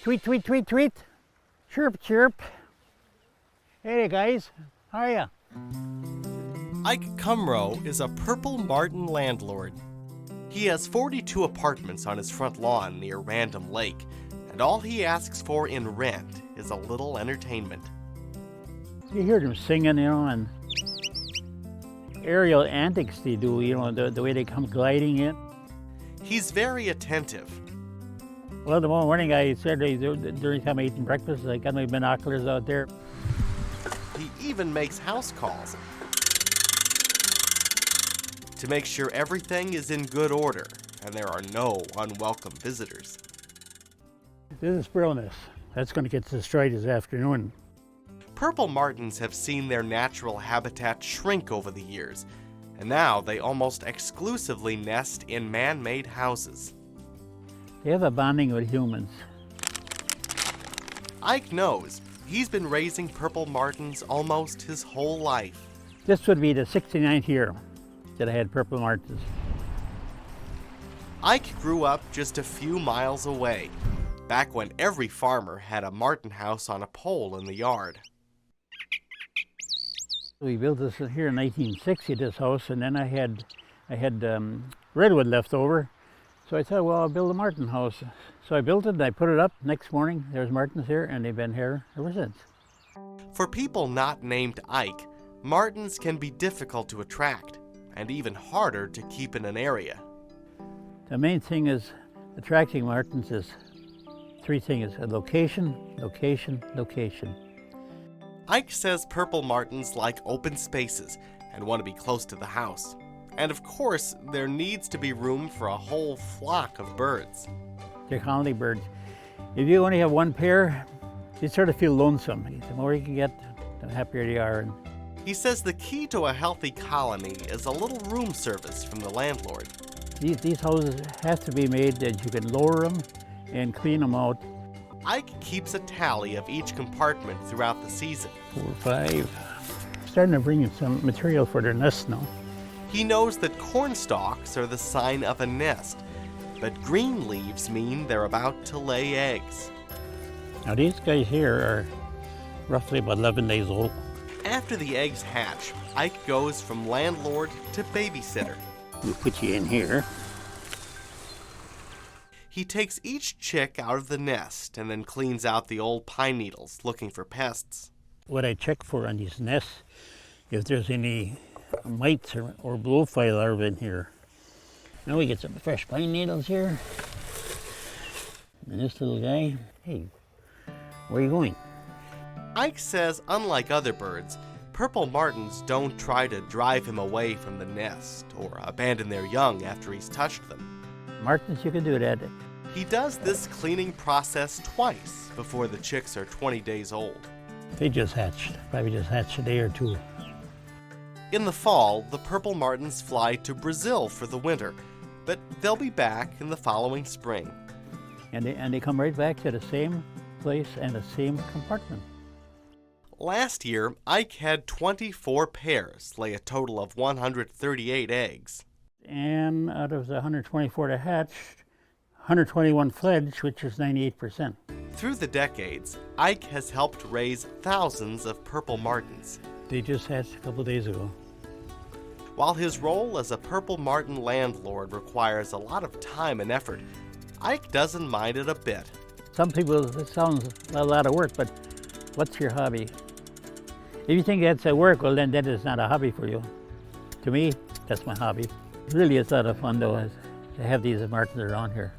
Tweet, tweet, tweet, tweet. Chirp, chirp. Hey guys, how are ya? Ike Cumrow is a Purple Martin landlord. He has 42 apartments on his front lawn near Random Lake, and all he asks for in rent is a little entertainment. You hear them singing, and aerial antics they do, the way they come gliding in. He's very attentive. Well, the morning I said during the time I eating breakfast, I got my binoculars out there. He even makes house calls to make sure everything is in good order and there are no unwelcome visitors. This is a sparrow nest. That's going to get destroyed this afternoon. Purple martins have seen their natural habitat shrink over the years, and now they almost exclusively nest in man-made houses. They have a bonding with humans. Ike knows he's been raising purple martins almost his whole life. This would be the 69th year that I had purple martins. Ike grew up just a few miles away, back when every farmer had a martin house on a pole in the yard. We built this here in 1960, this house, and then I had redwood left over. So I thought, well, I'll build a martin house. So I built it and I put it up. Next morning, there's martins here, and they've been here ever since. For people not named Ike, martins can be difficult to attract and even harder to keep in an area. The main thing is attracting martins is three things: location, location, location. Ike says purple martins like open spaces and want to be close to the house. And of course, there needs to be room for a whole flock of birds. They're colony birds. If you only have one pair, you sort of feel lonesome. The more you can get, the happier they are. He says the key to a healthy colony is a little room service from the landlord. These houses have to be made that you can lower them and clean them out. Ike keeps a tally of each compartment throughout the season. 4, 5. Starting to bring in some material for their nests now. He knows that corn stalks are the sign of a nest, but green leaves mean they're about to lay eggs. Now these guys here are roughly about 11 days old. After the eggs hatch, Ike goes from landlord to babysitter. We'll put you in here. He takes each chick out of the nest and then cleans out the old pine needles looking for pests. What I check for on these nests, if there's any mites or blowfly larvae in here. Now we get some fresh pine needles here. And this little guy, hey, where are you going? Ike says unlike other birds, purple martins don't try to drive him away from the nest or abandon their young after he's touched them. Martins, you can do that. He does this cleaning process twice before the chicks are 20 days old. They just hatched, probably just hatched a day or two. In the fall, the purple martins fly to Brazil for the winter, but they'll be back in the following spring. And they come right back to the same place and the same compartment. Last year, Ike had 24 pairs lay a total of 138 eggs. And out of the 124 that hatched, 121 fledged, which is 98%. Through the decades, Ike has helped raise thousands of purple martins. They just hatched a couple days ago. While his role as a purple martin landlord requires a lot of time and effort, Ike doesn't mind it a bit. Some people, it sounds a lot of work, but what's your hobby? If you think that's a work, well then that is not a hobby for you. To me, that's my hobby. Really, it's a lot of fun though, to have these martins around here.